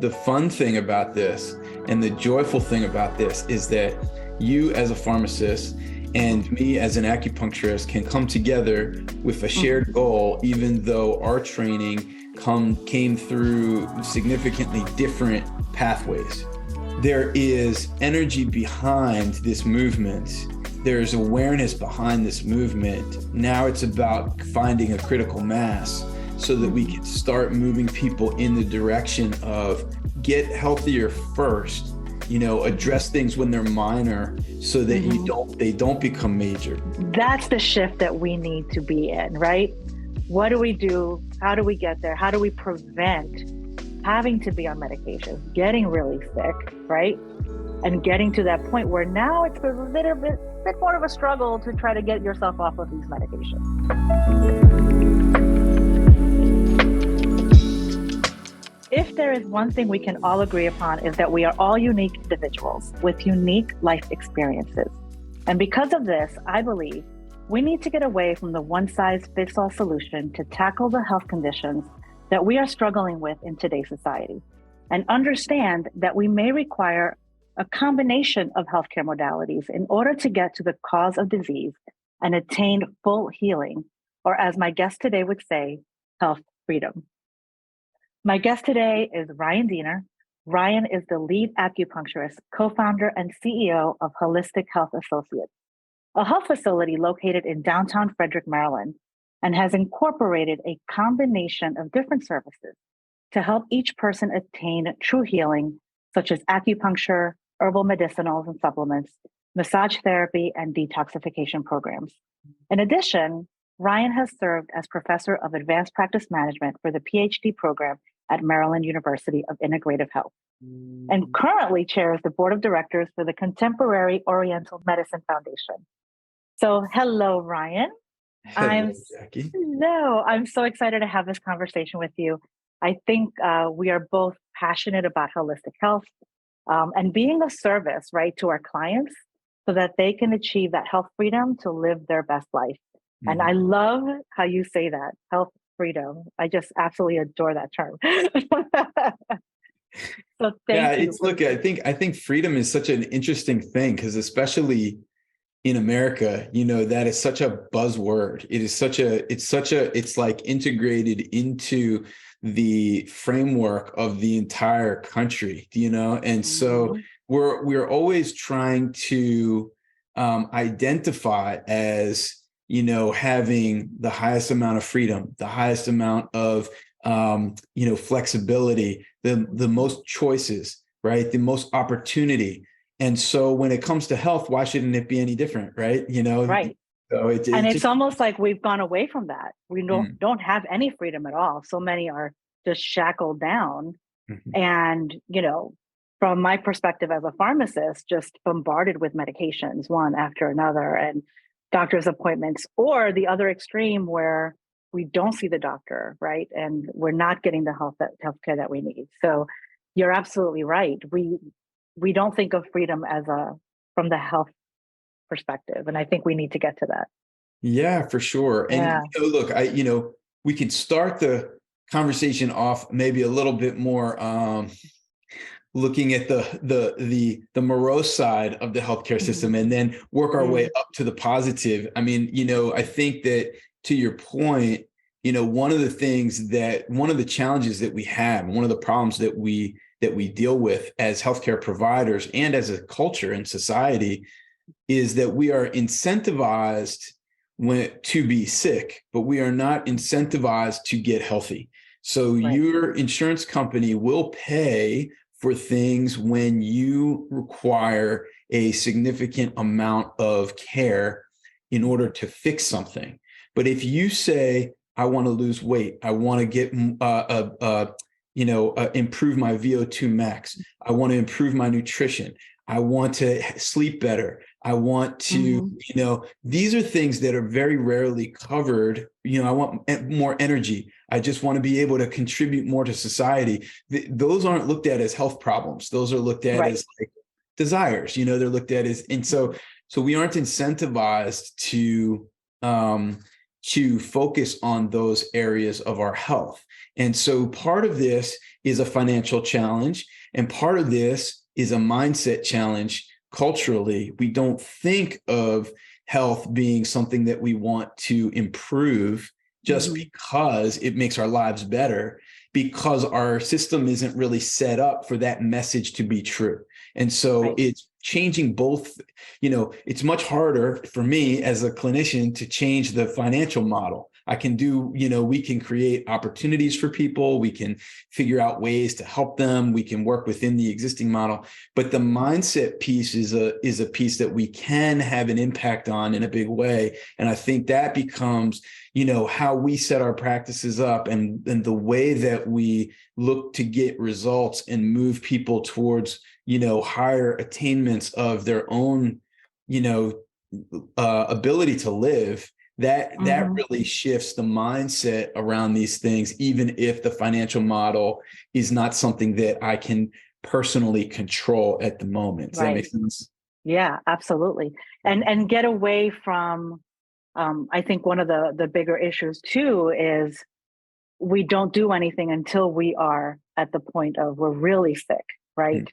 the fun thing about this and the joyful thing about this is that you as a pharmacist and me as an acupuncturist can come together with a shared goal, even though our training came through significantly different pathways. There is energy behind this movement. There's awareness behind this movement. Now it's about finding a critical mass so that we can start moving people in the direction of get healthier first, address things when they're minor so that they don't become major. That's the shift that we need to be in, right? What do we do? How do we get there? How do we prevent having to be on medications, getting really sick, right? And getting to that point where now it's a little bit more of a struggle to try to get yourself off of these medications. If there is one thing we can all agree upon is that we are all unique individuals with unique life experiences. And because of this, I believe we need to get away from the one-size-fits-all solution to tackle the health conditions that we are struggling with in today's society, and understand that we may require a combination of healthcare modalities in order to get to the cause of disease and attain full healing, or as my guest today would say, health freedom. My guest today is Ryan Diener. Ryan is the lead acupuncturist, co-founder and CEO of Holistic Health Associates, a health facility located in downtown Frederick, Maryland, and has incorporated a combination of different services to help each person attain true healing, such as acupuncture, herbal medicinals and supplements, massage therapy, and detoxification programs. In addition, Ryan has served as professor of advanced practice management for the PhD program at Maryland University of Integrative Health, and currently chairs the board of directors for the Contemporary Oriental Medicine Foundation. So hello, Ryan. Hello, Jacqui. Hello. I'm so excited to have this conversation with you. I think we are both passionate about holistic health and being of service, right, to our clients so that they can achieve that health freedom to live their best life. Mm-hmm. And I love how you say that, health freedom. I just absolutely adore that term. So thank you. Look, I think freedom is such an interesting thing because especially in America, that is such a buzzword. It's like integrated into the framework of the entire country, and so we're always trying to identify as, having the highest amount of freedom, the highest amount of, flexibility, the most choices, right? The most opportunity. And so when it comes to health, why shouldn't it be any different, right? Right. So it's almost like we've gone away from that. We don't have any freedom at all. So many are just shackled down. Mm-hmm. And, from my perspective as a pharmacist, just bombarded with medications, one after another, and doctor's appointments, or the other extreme where we don't see the doctor, right? And we're not getting the healthcare that we need. So you're absolutely right. We don't think of freedom from the health perspective. And I think we need to get to that. Yeah, for sure. And look, we could start the conversation off maybe a little bit more looking at the morose side of the healthcare system and then work our way up to the positive. I mean, I think that to your point, one of the challenges that we have, one of the problems that we deal with as healthcare providers and as a culture and society is that we are incentivized to be sick, but we are not incentivized to get healthy. So your insurance company will pay for things when you require a significant amount of care in order to fix something. But if you say, I want to lose weight, I want to get improve my VO2 max, I want to improve my nutrition, I want to sleep better, I want to, these are things that are very rarely covered. I want more energy. I just want to be able to contribute more to society. Those aren't looked at as health problems. Those are looked at as like desires, they're looked at as, and so we aren't incentivized to focus on those areas of our health. And so part of this is a financial challenge, and part of this is a mindset challenge. Culturally, we don't think of health being something that we want to improve just because it makes our lives better, because our system isn't really set up for that message to be true. And so it's changing both. It's much harder for me as a clinician to change the financial model. I can do, we can create opportunities for people. We can figure out ways to help them. We can work within the existing model. But the mindset piece is a piece that we can have an impact on in a big way. And I think that becomes, how we set our practices up and the way that we look to get results and move people towards, higher attainments of their own, ability to live. That really shifts the mindset around these things, even if the financial model is not something that I can personally control at the moment. Does that make sense? Yeah, absolutely. And get away from, I think one of the bigger issues too is we don't do anything until we are at the point of we're really sick, right?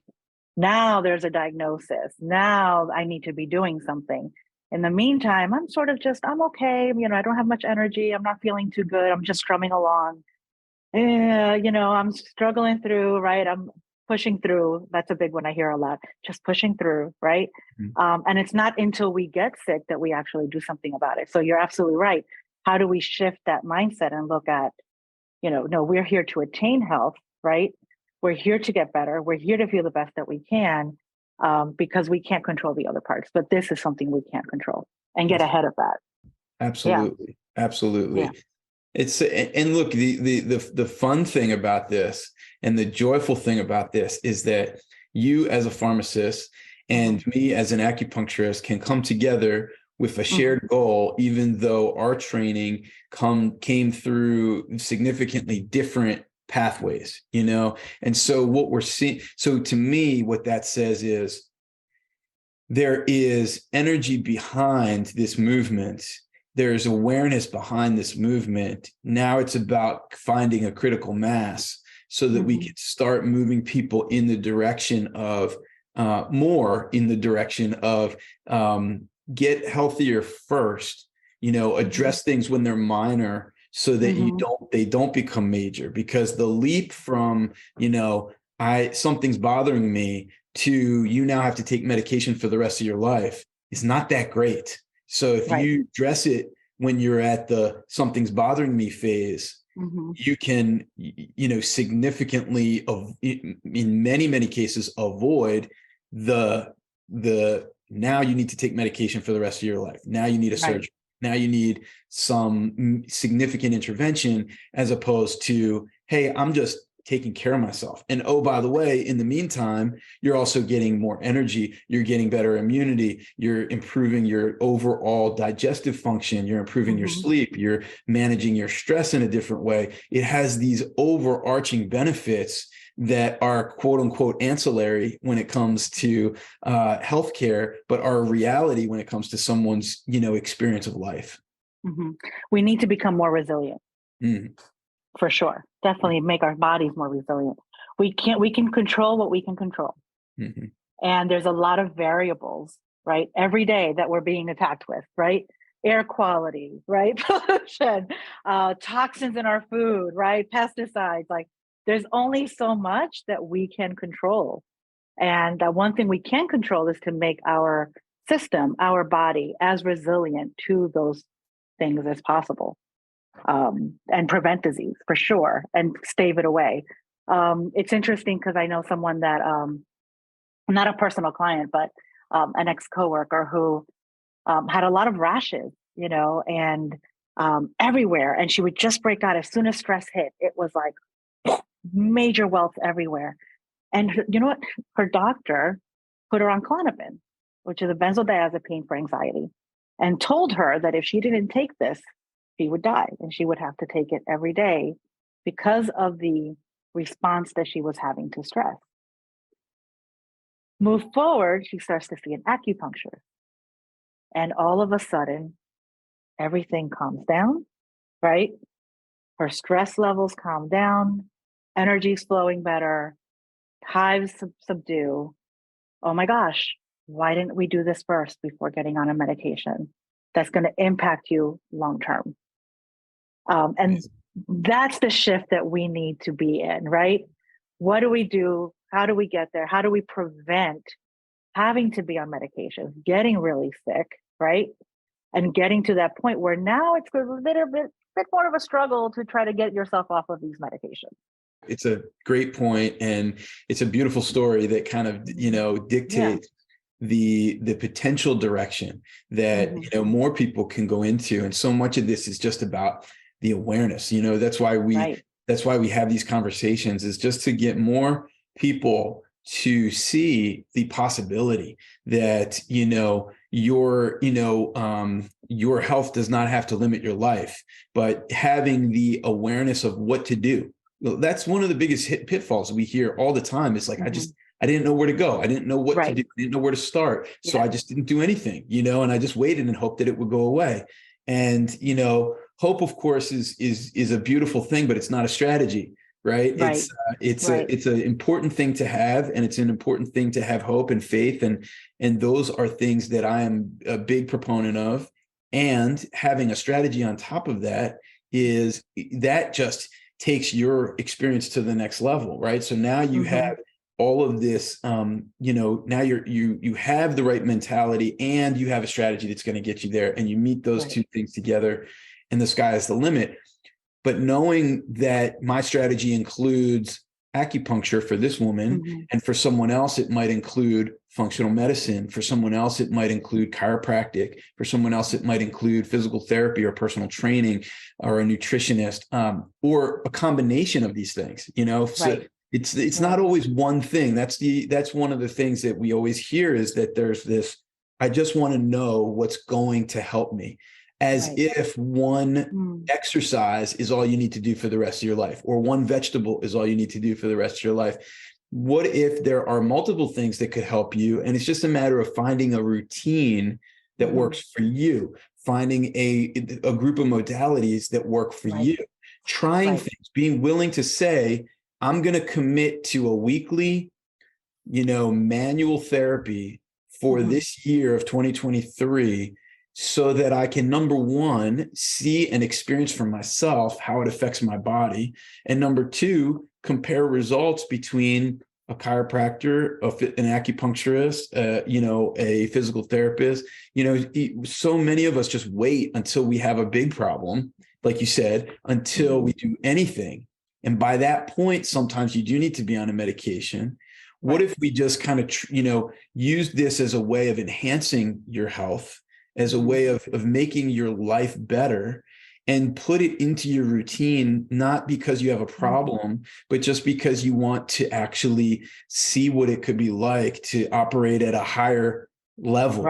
Now there's a diagnosis. Now I need to be doing something. In the meantime, I'm sort of I'm okay. I don't have much energy. I'm not feeling too good. I'm just strumming along. I'm struggling through, right? I'm pushing through. That's a big one I hear a lot. Just pushing through, right? And it's not until we get sick that we actually do something about it. So you're absolutely right. How do we shift that mindset and look at, no, we're here to attain health, right? We're here to get better. We're here to feel the best that we can. Because we can't control the other parts, but this is something we can't control, and get ahead of that. Absolutely. Absolutely. Yeah. And look, the fun thing about this and the joyful thing about this is that you as a pharmacist and me as an acupuncturist can come together with a shared goal, even though our training came through significantly different pathways, and so what we're seeing, so to me, what that says is there is energy behind this movement. There's awareness behind this movement. Now it's about finding a critical mass so that we can start moving people in the direction of get healthier first, address things when they're minor, so that they don't become major, because the leap from, something's bothering me to you now have to take medication for the rest of your life is not that great. So if you address it when you're at the something's bothering me phase, you can, significantly, in many, many cases, avoid the now you need to take medication for the rest of your life. Now you need a surgery. Now you need some significant intervention, as opposed to, hey, I'm just taking care of myself. And oh, by the way, in the meantime, you're also getting more energy. You're getting better immunity. You're improving your overall digestive function. You're improving your sleep. You're managing your stress in a different way. It has these overarching benefits that are quote unquote ancillary when it comes to healthcare, but are a reality when it comes to someone's, experience of life. We need to become more resilient. For sure. Definitely make our bodies more resilient. We can control what we can control. And there's a lot of variables, right? Every day that we're being attacked with, right? Air quality, right? Pollution, toxins in our food, right? Pesticides, there's only so much that we can control. And one thing we can control is to make our system, our body, as resilient to those things as possible. And prevent disease for sure, and stave it away. It's interesting because I know someone that, not a personal client, but an ex-coworker who had a lot of rashes, and everywhere. And she would just break out as soon as stress hit. It was like major welts everywhere. And you know what? Her doctor put her on Klonopin, which is a benzodiazepine for anxiety, and told her that if she didn't take this, she would die, and she would have to take it every day because of the response that she was having to stress. Move forward, she starts to see an acupuncturist. And all of a sudden, everything calms down. right? Her stress levels calm down, energy's flowing better, hives subdue. Oh my gosh, why didn't we do this first before getting on a medication that's going to impact you long term? And that's the shift that we need to be in, right? What do we do? How do we get there? How do we prevent having to be on medications, getting really sick, right? And getting to that point where now it's a little bit more of a struggle to try to get yourself off of these medications. It's a great point, and it's a beautiful story that kind of, dictates the potential direction that, more people can go into. And so much of this is just about the awareness. That's why we have these conversations, is just to get more people to see the possibility that, your health does not have to limit your life, but having the awareness of what to do. That's one of the biggest pitfalls we hear all the time. It's like, I didn't know where to go. I didn't know what to do. I didn't know where to start. So I just didn't do anything, and I just waited and hoped that it would go away. And, hope, of course, is a beautiful thing, but it's not a strategy, right? It's an important thing to have, and it's an important thing to have hope and faith. And those are things that I am a big proponent of. And having a strategy on top of that just takes your experience to the next level, right? So now you have all of this, now you have the right mentality, and you have a strategy that's going to get you there, and you meet those two things together, and the sky is the limit. But knowing that my strategy includes acupuncture for this woman, and for someone else, it might include functional medicine. For someone else, it might include chiropractic. For someone else, it might include physical therapy or personal training or a nutritionist, or a combination of these things, So it's not always one thing. That's one of the things that we always hear, is that there's this, I just want to know what's going to help me. As if one exercise is all you need to do for the rest of your life, or one vegetable is all you need to do for the rest of your life. What if there are multiple things that could help you? And it's just a matter of finding a routine that works for you, finding a group of modalities that work for you, trying things, being willing to say, I'm going to commit to a weekly, manual therapy for this year of 2023, so that I can, number one, see and experience for myself how it affects my body. And number two, compare results between a chiropractor, an acupuncturist, a physical therapist. So many of us just wait until we have a big problem, like you said, until we do anything. And by that point, sometimes you do need to be on a medication. What if we just kind of, use this as a way of enhancing your health, as a way of making your life better, and put it into your routine, not because you have a problem, but just because you want to actually see what it could be like to operate at a higher level,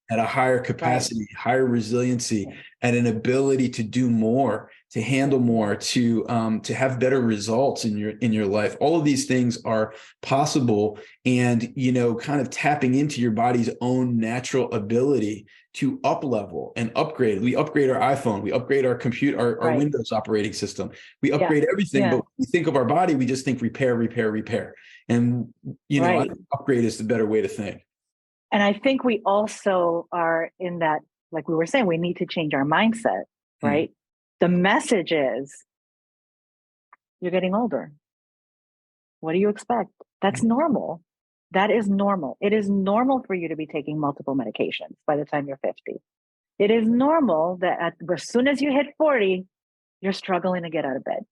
at a higher capacity, higher resiliency, and an ability to do more, to handle more, to have better results in your life. All of these things are possible, and kind of tapping into your body's own natural ability to up level and upgrade. We upgrade our iPhone, we upgrade our computer, our Windows operating system, we upgrade everything. But when we think of our body, we just think repair. And I think upgrade is the better way to think. And I think we also are in that, like we were saying, we need to change our mindset, right? The message is, you're getting older. What do you expect? That's normal. That is normal. It is normal for you to be taking multiple medications by the time you're 50. It is normal that as soon as you hit 40, you're struggling to get out of bed,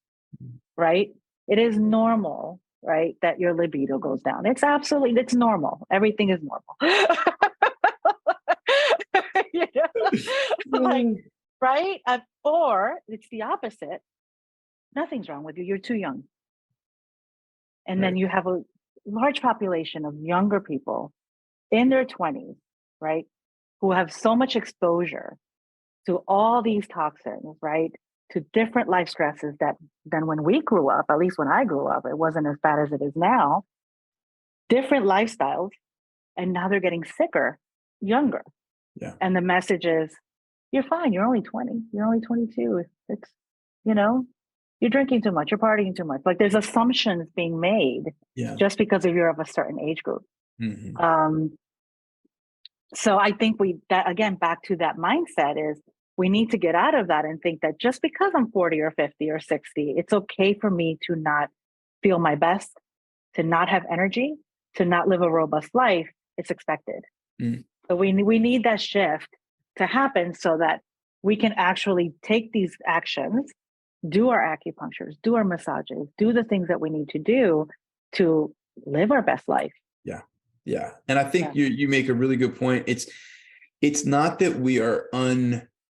right? It is normal, right, that your libido goes down. It's normal. Everything is normal. Right? Or it's the opposite. Nothing's wrong with you. You're too young. And then you have a large population of younger people in their 20s, right, who have so much exposure to all these toxins, right, to different life stresses than when we grew up. At least when I grew up, it wasn't as bad as it is now. Different lifestyles, and now they're getting sicker, younger. And the message is, you're fine. You're only 20. You're only 22. you're drinking too much, you're partying too much. Like there's assumptions being made just because you're of a certain age group. Mm-hmm. So I think that again, back to that mindset is we need to get out of that and think that just because I'm 40 or 50 or 60, it's okay for me to not feel my best, to not have energy, to not live a robust life. It's expected. So we need that shift to happen so that we can actually take these actions, do our acupunctures, do our massages, do the things that we need to do to live our best life. Yeah. Yeah. And I think you make a really good point. It's not that we are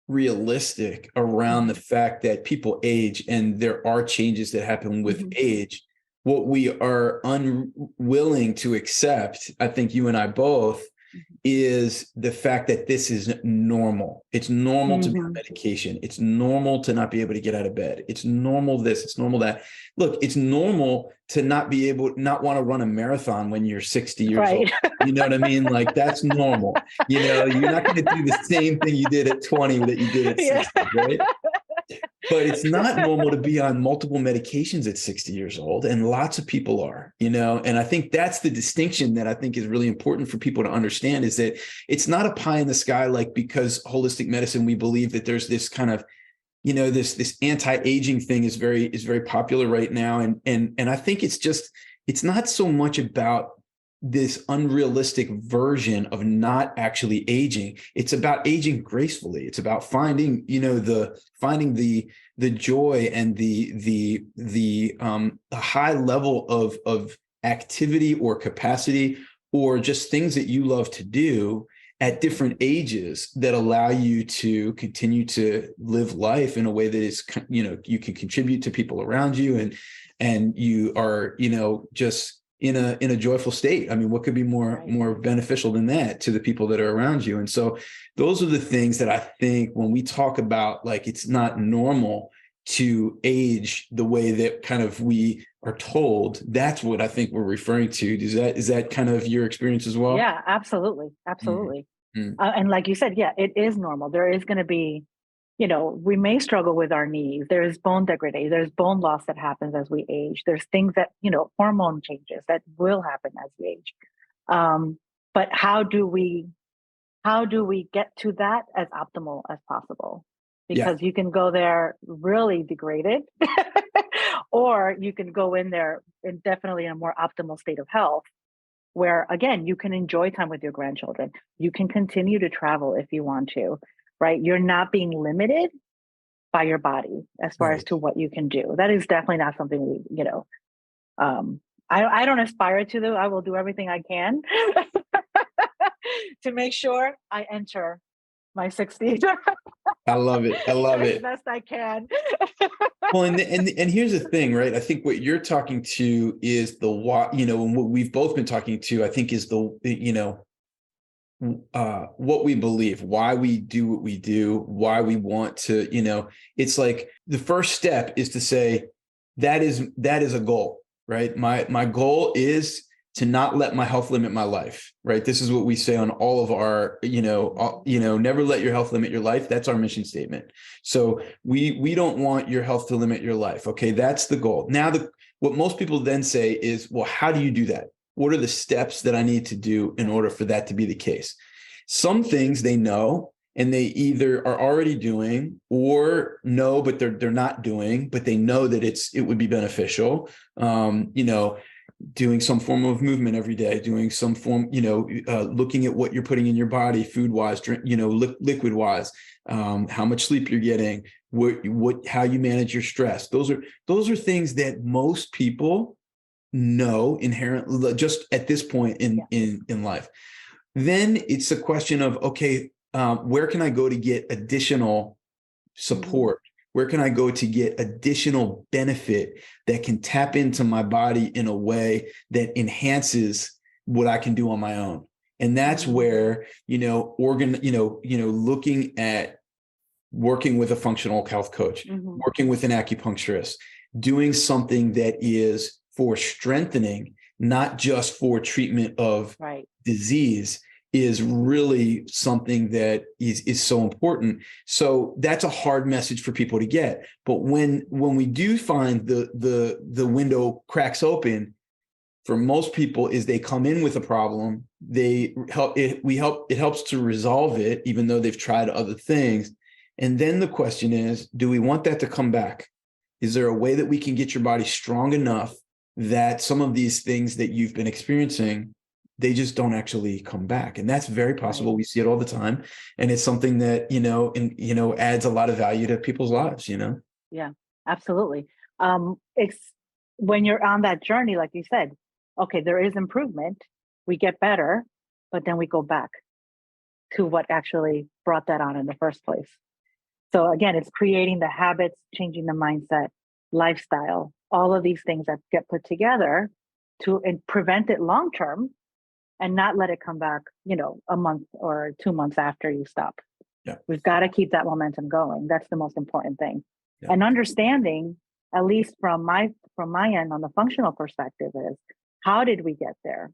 unrealistic around the fact that people age and there are changes that happen with age. What we are unwilling to accept, I think you and I both, is the fact that this is normal. It's normal to be on medication. It's normal to not be able to get out of bed. It's normal this, it's normal that. Look, it's normal to not want to run a marathon when you're 60 years old. You know what I mean? Like that's normal. You're not going to do the same thing you did at 20 that you did at 60, right? But it's not normal to be on multiple medications at 60 years old. And lots of people are, and I think that's the distinction that I think is really important for people to understand is that it's not a pie in the sky, like because holistic medicine, we believe that there's this kind of, this anti-aging thing is very popular right now. And I think it's not so much about this unrealistic version of not actually aging. It's about aging gracefully. It's about finding the joy and the high level of activity or capacity or just things that you love to do at different ages that allow you to continue to live life in a way that is, you can contribute to people around you and you are, just in a joyful state. I mean, what could be more beneficial than that to the people that are around you? And so those are the things that I think when we talk about, like, it's not normal to age the way that kind of we are told, that's what I think we're referring to. Is that kind of your experience as well? Yeah, absolutely. Absolutely. Mm-hmm. And like you said, it is normal. There is going to be, we may struggle with our knees. There's bone degradation. There's bone loss that happens as we age. There's things that, hormone changes that will happen as we age. But how do we get to that as optimal as possible? Because you can go there really degraded, or you can go in there and definitely in a more optimal state of health, where again, you can enjoy time with your grandchildren. You can continue to travel if you want to. Right? You're not being limited by your body as far as to what you can do. That is definitely not something I don't aspire to do. I will do everything I can to make sure I enter my 60s. I love it. As best I can. Well, and here's the thing, right? I think what you're talking to is the why, and what we've both been talking to, I think is what we believe, why we do what we do, why we want to, it's like the first step is to say that is a goal, right? My goal is to not let my health limit my life, right? This is what we say on all of our, never let your health limit your life. That's our mission statement. So we don't want your health to limit your life. Okay. That's the goal. Now, what most people then say is, well, how do you do that? What are the steps that I need to do in order for that to be the case? Some things they know, and they either are already doing or know, but they're not doing, but they know that it would be beneficial. Doing some form of movement every day, doing some form, looking at what you're putting in your body, food wise, drink, liquid wise, how much sleep you're getting, how you manage your stress. Those are things that most people know inherently just at this point in life. Then it's a question of, okay, where can I go to get additional support? Where can I go to get additional benefit that can tap into my body in a way that enhances what I can do on my own? And that's where, looking at working with a functional health coach, working with an acupuncturist, doing something that is for strengthening, not just for treatment of disease, is really something that is so important. So that's a hard message for people to get. But when we do find the window cracks open, for most people is they come in with a problem, it helps to resolve it, even though they've tried other things. And then the question is, do we want that to come back? Is there a way that we can get your body strong enough that some of these things that you've been experiencing, they just don't actually come back? And that's very possible. Right. We see it all the time. And it's something that, adds a lot of value to people's lives, Yeah, absolutely. It's when you're on that journey, like you said, okay, there is improvement, we get better, but then we go back to what actually brought that on in the first place. So again, it's creating the habits, changing the mindset, lifestyle, all of these things that get put together to prevent it long-term and not let it come back, a month or 2 months after you stop. Yeah. We've got to keep that momentum going. That's the most important thing. Yeah. And understanding, at least from my end on the functional perspective, is how did we get there?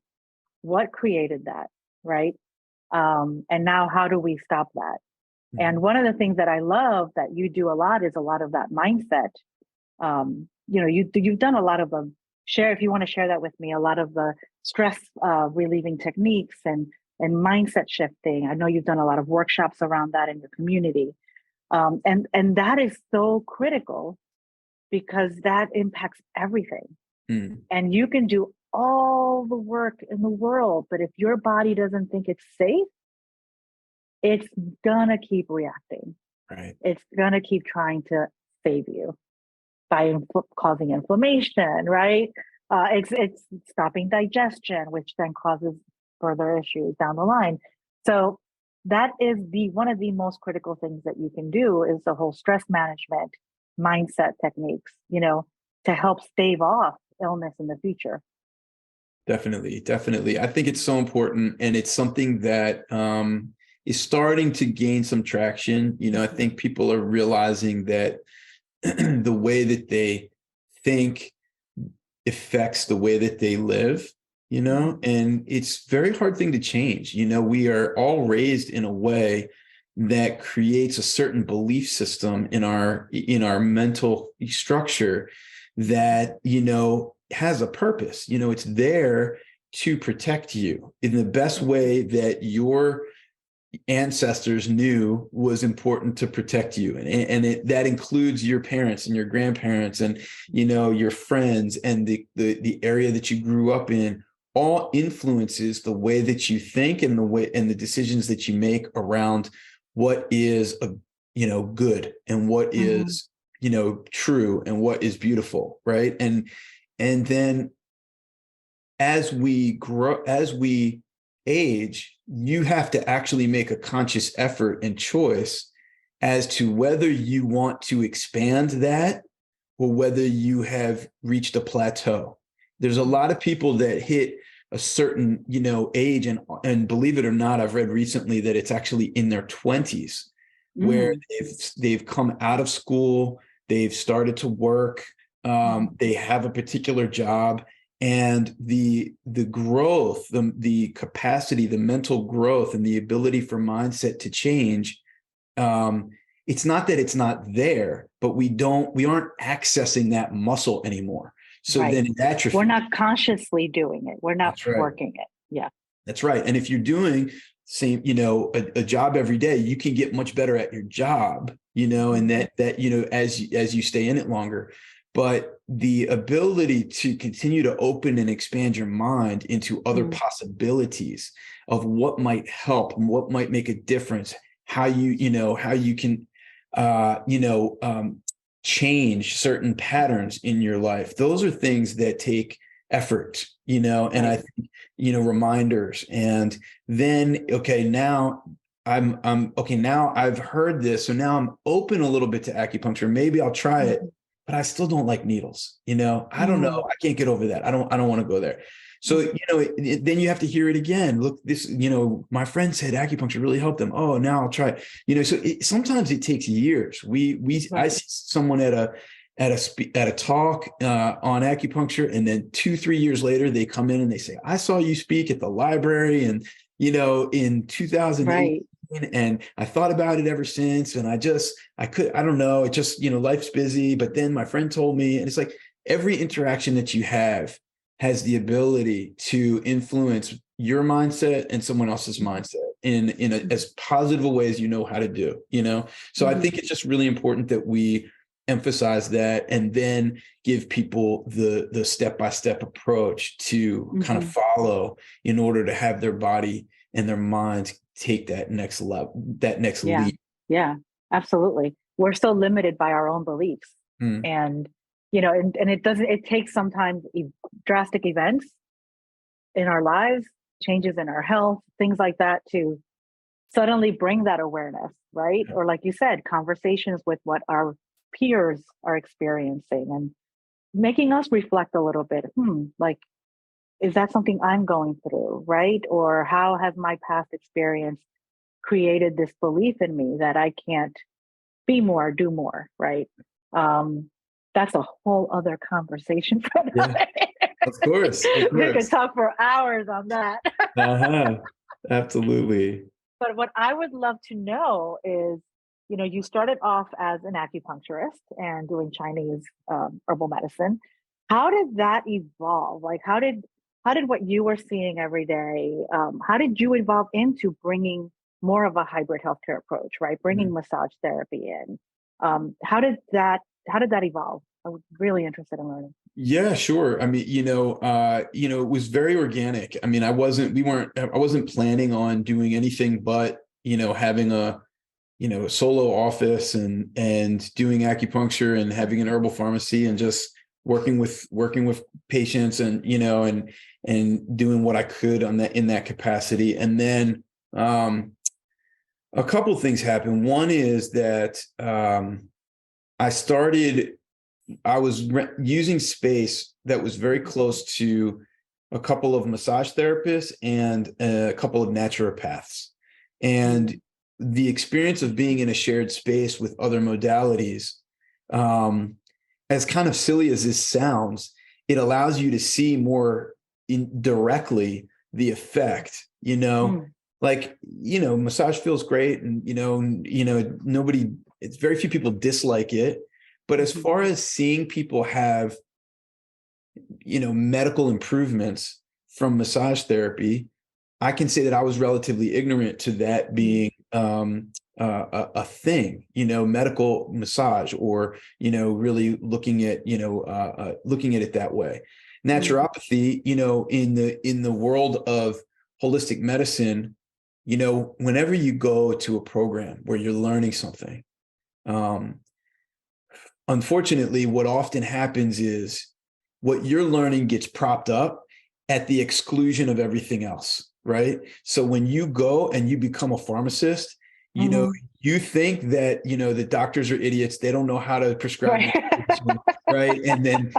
What created that, right? And now how do we stop that? Mm-hmm. And one of the things that I love that you do a lot is a lot of that mindset. You've done a lot of share, if you want to share that with me, a lot of the stress relieving techniques and mindset shifting. I know you've done a lot of workshops around that in your community. And that is so critical because that impacts everything. Mm. And you can do all the work in the world, but if your body doesn't think it's safe, it's gonna keep reacting. Right. It's gonna keep trying to save you by causing inflammation, right? It's stopping digestion, which then causes further issues down the line. So that is one of the most critical things that you can do is the whole stress management mindset techniques, to help stave off illness in the future. Definitely. I think it's so important, and it's something that is starting to gain some traction. I think people are realizing that the way that they think affects the way that they live, and it's a very hard thing to change. We are all raised in a way that creates a certain belief system in our mental structure that, has a purpose. It's there to protect you in the best way that your ancestors knew was important to protect you. And that includes your parents and your grandparents and, your friends, and the area that you grew up in all influences the way that you think and the decisions that you make around what is good and what is, true and what is beautiful. Right. And then as we grow, as we age, you have to actually make a conscious effort and choice as to whether you want to expand that or whether you have reached a plateau. There's a lot of people that hit a certain, age, and believe it or not, I've read recently that it's actually in their 20s where they've come out of school, they've started to work, they have a particular job, and the growth, the capacity, the mental growth, and the ability for mindset to change. It's not that it's not there, but we aren't accessing that muscle anymore. So then it atrophies. We're not consciously doing it. We're not working it. Yeah. That's right. And if you're doing same, a job every day, you can get much better at your job, and that as you stay in it longer. But the ability to continue to open and expand your mind into other possibilities of what might help and what might make a difference, how you can, change certain patterns in your life. Those are things that take effort, and I think, reminders. And then, now now I've heard this. So now I'm open a little bit to acupuncture. Maybe I'll try it, but I still don't like needles. I don't know. I can't get over that. I don't want to go there. So, then you have to hear it again. Look, this, my friend said acupuncture really helped them. Oh, now I'll try it. So sometimes it takes years. I see someone at at a talk on acupuncture, and then 2-3 years later they come in and they say, I saw you speak at the library, and in 2008, and I thought about it ever since, and I don't know, it just, life's busy, but then my friend told me. And it's like every interaction that you have has the ability to influence your mindset and someone else's mindset in as positive a way as you know how to do. So I think it's just really important that we emphasize that, and then give people the step-by-step approach to kind of follow in order to have their body and their minds take that next level, that next leap. Yeah, absolutely. We're so limited by our own beliefs. And, and it takes sometimes drastic events in our lives, changes in our health, things like that, to suddenly bring that awareness, right? Or like you said, conversations with what our peers are experiencing, and making us reflect a little bit. Like, is that something I'm going through, right? Or how has my past experience created this belief in me that I can't be more, do more, right? That's a whole other conversation. Yeah, of course. We could talk for hours on that. Absolutely. But what I would love to know is, you started off as an acupuncturist and doing Chinese herbal medicine. How did that evolve? Like, how did what you were seeing every day, how did you evolve into bringing more of a hybrid healthcare approach, right? Bringing massage therapy in. How did that evolve? I was really interested in learning. Yeah, sure. I mean, it was very organic. I mean, I wasn't planning on doing anything but, having a solo office and doing acupuncture and having an herbal pharmacy and just working with patients and, and doing what I could in that capacity. And then, a couple of things happened. One is that, I was using space that was very close to a couple of massage therapists and a couple of naturopaths. And the experience of being in a shared space with other modalities, as kind of silly as this sounds, it allows you to see more directly the effect, like, massage feels great, and, it's very few people dislike it. But as far as seeing people have, medical improvements from massage therapy, I can say that I was relatively ignorant to that being a thing, medical massage, or, really looking at it that way. Naturopathy, in the world of holistic medicine, whenever you go to a program where you're learning something, unfortunately, what often happens is what you're learning gets propped up at the exclusion of everything else, right? So when you go and you become a pharmacist, you think that, the doctors are idiots. They don't know how to prescribe medication, right? And then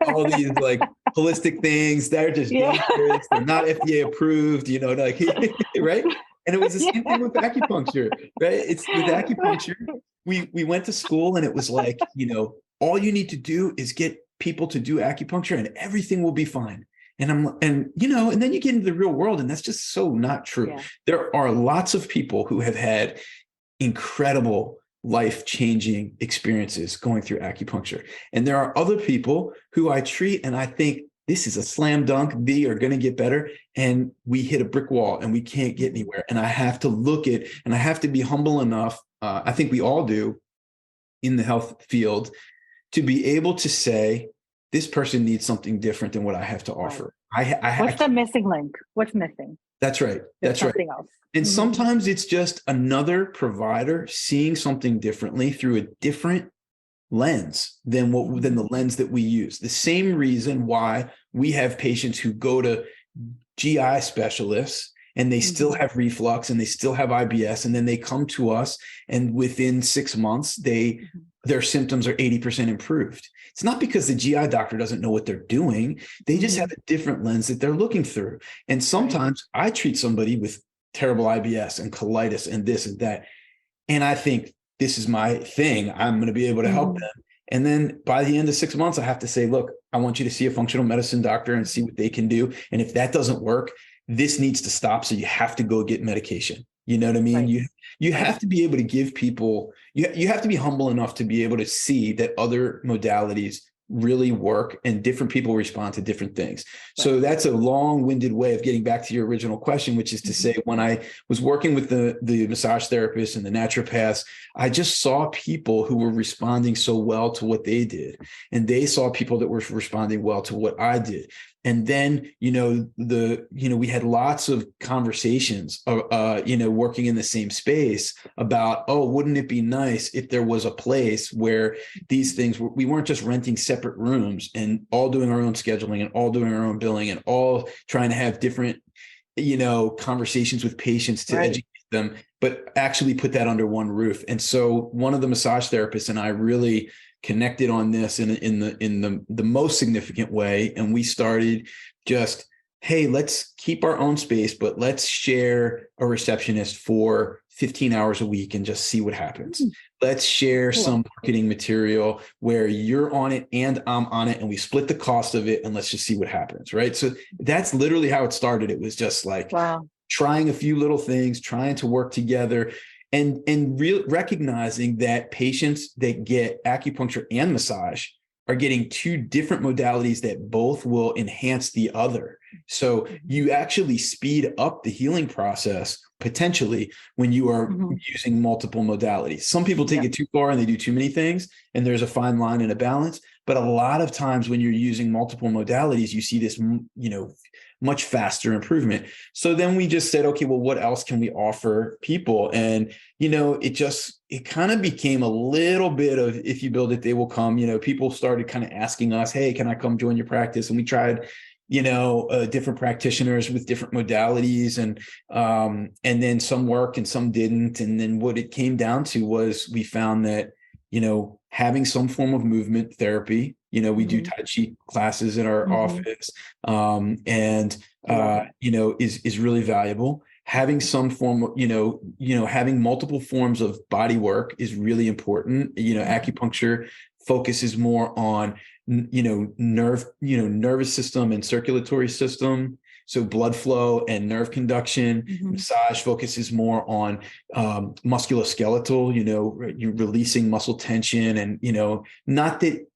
all these like holistic things, they're just dangerous. They're not FDA approved, right? And it was the same thing with acupuncture, right? It's with acupuncture. We went to school, and it was like, all you need to do is get people to do acupuncture and everything will be fine. And then you get into the real world, and that's just so not true. Yeah. There are lots of people who have had incredible life-changing experiences going through acupuncture. And there are other people who I treat and I think, this is a slam dunk, they are going to get better. And we hit a brick wall and we can't get anywhere. And I have to and I have to be humble enough, I think we all do in the health field, to be able to say, this person needs something different than what I have to offer. Right. What's the missing link? What's missing? That's right. That's right. Something else. And sometimes it's just another provider seeing something differently through a different lens than the lens that we use. The same reason why we have patients who go to GI specialists and they still have reflux and they still have IBS, and then they come to us and within 6 months their symptoms are 80% improved. It's not because the GI doctor doesn't know what they're doing. They just have a different lens that they're looking through. And sometimes I treat somebody with terrible IBS and colitis and this and that, and I think, this is my thing. I'm going to be able to help them. And then by the end of 6 months, I have to say, look, I want you to see a functional medicine doctor and see what they can do. And if that doesn't work, this needs to stop. So you have to go get medication. You know what I mean? Right. You have to be able to give people, you have to be humble enough to be able to see that other modalities really work and different people respond to different things. So that's a long-winded way of getting back to your original question, which is to say, when I was working with the massage therapists and the naturopaths, I just saw people who were responding so well to what they did, and they saw people that were responding well to what I did. And then, we had lots of conversations, working in the same space about, oh, wouldn't it be nice if there was a place where these things, we weren't just renting separate rooms and all doing our own scheduling and all doing our own billing and all trying to have different, conversations with patients to educate them, but actually put that under one roof. And so one of the massage therapists and I really connected on this in the most significant way. And we started just, hey, let's keep our own space, but let's share a receptionist for 15 hours a week and just see what happens. Let's share some marketing material where you're on it and I'm on it, and we split the cost of it, and let's just see what happens. Right. So that's literally how it started. It was just like trying a few little things, trying to work together. And recognizing that patients that get acupuncture and massage are getting two different modalities that both will enhance the other. So you actually speed up the healing process potentially when you are using multiple modalities. Some people take it too far and they do too many things, and there's a fine line and a balance. But a lot of times when you're using multiple modalities, you see this, much faster improvement. So then we just said, okay, well, what else can we offer people? And, it kind of became a little bit of, if you build it, they will come. People started kind of asking us, hey, can I come join your practice? And we tried, different practitioners with different modalities, and then some worked and some didn't. And then what it came down to was we found that, having some form of movement therapy, we do Tai Chi classes in our office, is really valuable. Having some form of, having multiple forms of body work is really important. Acupuncture focuses more on, nervous system and circulatory system. So blood flow and nerve conduction. Massage focuses more on musculoskeletal, you're releasing muscle tension, and, not that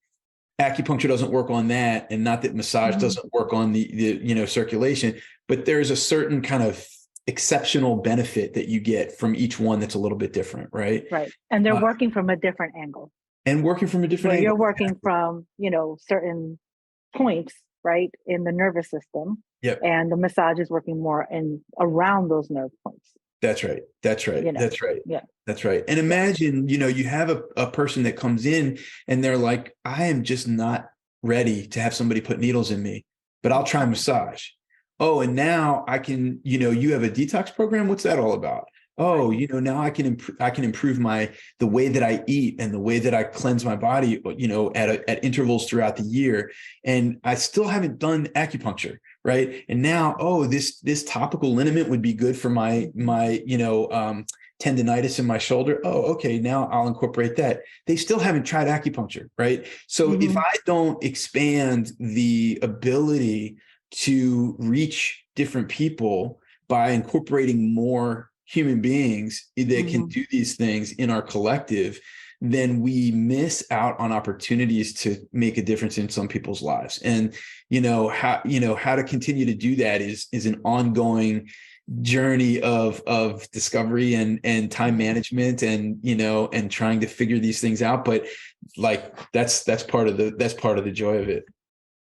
acupuncture doesn't work on that, and not that massage doesn't work on the circulation, but there's a certain kind of exceptional benefit that you get from each one that's a little bit different, right? Right. And they're working from a different angle. And working from a different angle. You're working from, certain points, right, in the nervous system. Yep. And the massage is working more around those nerve points. That's right. That's right. That's right. Yeah. That's right. And imagine, you have a person that comes in and they're like, I am just not ready to have somebody put needles in me, but I'll try massage. Oh, and now I can, you have a detox program. What's that all about? Oh, now I can improve the way that I eat and the way that I cleanse my body, at intervals throughout the year. And I still haven't done acupuncture. Right. And now, this topical liniment would be good for my tendinitis in my shoulder. Oh, okay. Now I'll incorporate that. They still haven't tried acupuncture. Right. So if I don't expand the ability to reach different people by incorporating more human beings that can do these things in our collective, then we miss out on opportunities to make a difference in some people's lives. And, how to continue to do that is an ongoing journey of discovery and time management and trying to figure these things out. But that's part of the joy of it.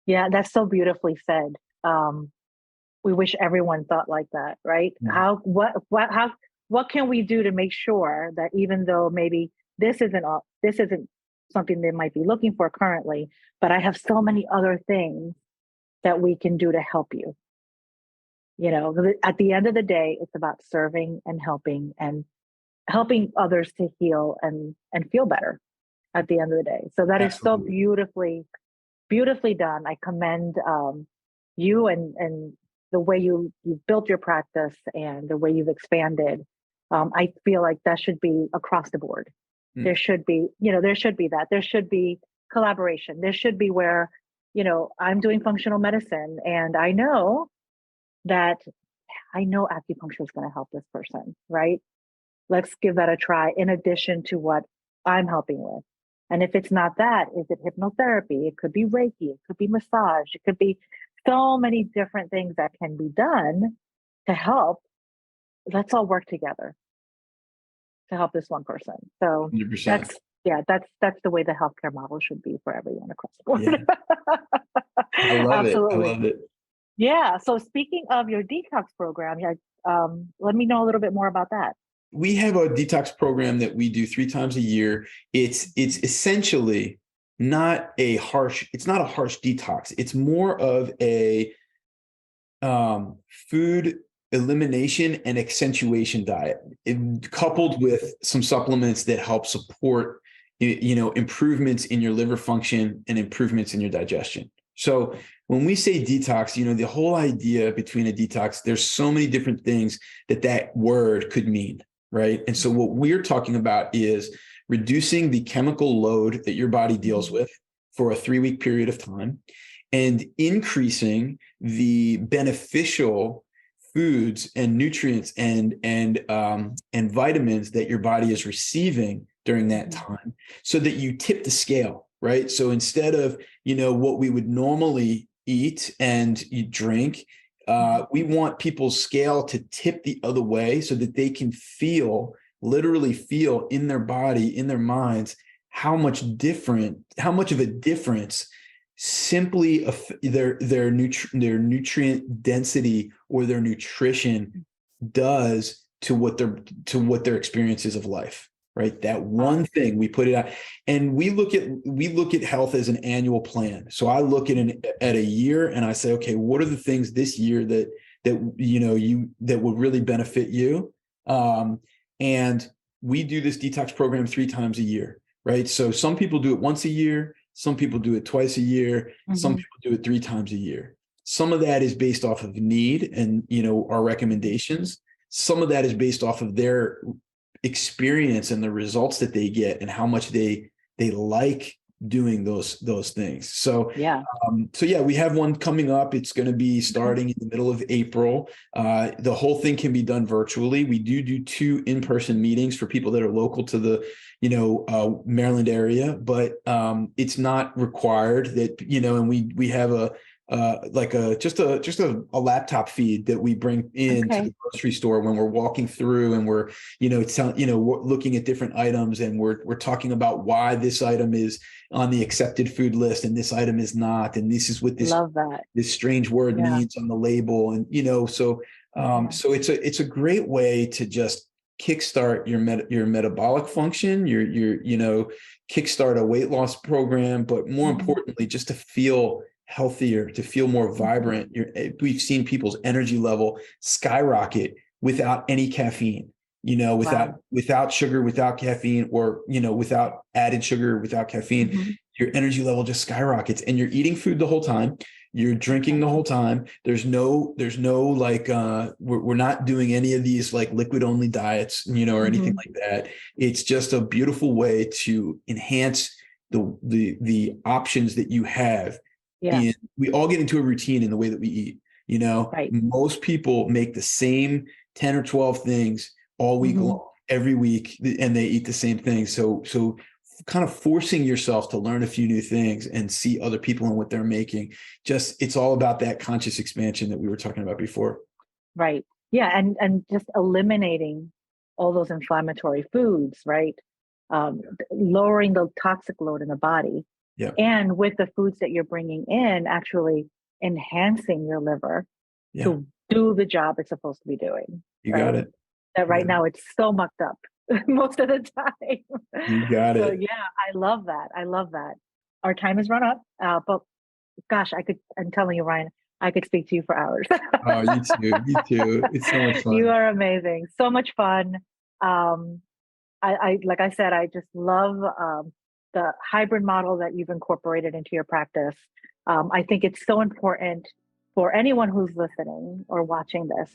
Yeah, that's so beautifully said. We wish everyone thought like that, right? What can we do to make sure that even though maybe this isn't something they might be looking for currently, but I have so many other things that we can do to help you. At the end of the day, it's about serving and helping others to heal and feel better at the end of the day. So that Absolutely. Is so beautifully done. I commend you and the way you built your practice and the way you've expanded. I feel like that should be across the board. There should be that. There should be collaboration. There should be where, I'm doing functional medicine and I know acupuncture is going to help this person, right? Let's give that a try in addition to what I'm helping with. And if it's not that, is it hypnotherapy? It could be Reiki, it could be massage, it could be so many different things that can be done to help. Let's all work together to help this one person. So 100%. that's the way the healthcare model should be for everyone across the board. Yeah. I love Absolutely. it. I love it. Yeah. So speaking of your detox program, let me know a little bit more about that. We have a detox program that we do 3 times a year. It's essentially not a harsh detox. It's more of a food elimination and accentuation diet, coupled with some supplements that help support, improvements in your liver function and improvements in your digestion. So when we say detox, the whole idea between a detox, there's so many different things that word could mean, right? And so what we're talking about is reducing the chemical load that your body deals with for a 3-week period of time and increasing the beneficial foods and nutrients and vitamins that your body is receiving during that time, so that you tip the scale, right? So instead of, what we would normally eat and you drink, we want people's scale to tip the other way so that they can literally feel in their body, in their minds, how much of a difference simply their nutrient density or their nutrition does to what their experiences of life, right? That one thing we put it out, and we look at health as an annual plan. So I look at a year and I say, okay, what are the things this year that will really benefit you? And we do this detox program 3 times a year, right? So some people do it once a year. Some people do it twice a year. Some people do it 3 times a year. Some of that is based off of need and, our recommendations. Some of that is based off of their experience and the results that they get and how much they like doing those things. So we have one coming up. It's going to be starting in the middle of April. The whole thing can be done virtually. We do 2 in-person meetings for people that are local to the Maryland area, but it's not required that, and we have just a laptop feed that we bring in to the grocery store when we're walking through and we're looking at different items and we're talking about why this item is on the accepted food list and this item is not, and this is what this strange word means on the label, and so it's a great way to just kickstart your metabolic function, your kickstart a weight loss program, but more importantly, just to feel healthier, to feel more vibrant. We've seen people's energy level skyrocket without any caffeine, without sugar, without caffeine, or, without added sugar, without caffeine, your energy level just skyrockets, and you're eating food the whole time. You're drinking the whole time. There's no we're not doing any of these like liquid only diets, or anything like that. It's just a beautiful way to enhance the options that you have. Yeah. We all get into a routine in the way that we eat. Right. Most people make the same 10 or 12 things all week long, every week, and they eat the same thing. So kind of forcing yourself to learn a few new things and see other people and what they're making. It's all about that conscious expansion that we were talking about before. Right. Yeah. And just eliminating all those inflammatory foods, right? Lowering the toxic load in the body. Yeah. And with the foods that you're bringing in, actually enhancing your liver to do the job it's supposed to be doing. You got it. That right now it's so mucked up most of the time. You got it. So yeah, I love that. Our time has run up, but gosh, I'm telling you, Ryan, I could speak to you for hours. Oh, you too. It's so much fun. You are amazing. So much fun. I like I said, I just love the hybrid model that you've incorporated into your practice. I think it's so important for anyone who's listening or watching this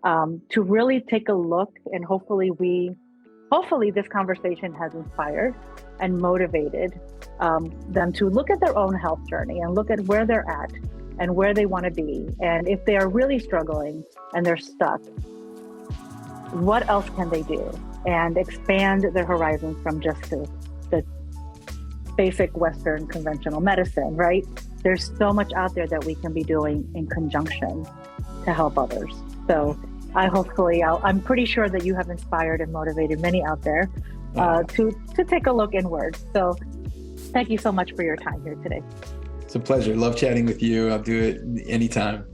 to really take a look, and hopefully we hopefully this conversation has inspired and motivated them to look at their own health journey and look at where they're at and where they want to be. And if they are really struggling and they're stuck, what else can they do? And expand their horizons from just the basic Western conventional medicine, right? There's so much out there that we can be doing in conjunction to help others. So I'm pretty sure that you have inspired and motivated many out there to take a look inward. So thank you so much for your time here today. It's a pleasure. Love chatting with you. I'll do it anytime.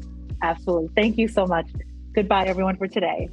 Absolutely. Thank you so much. Goodbye, everyone, for today.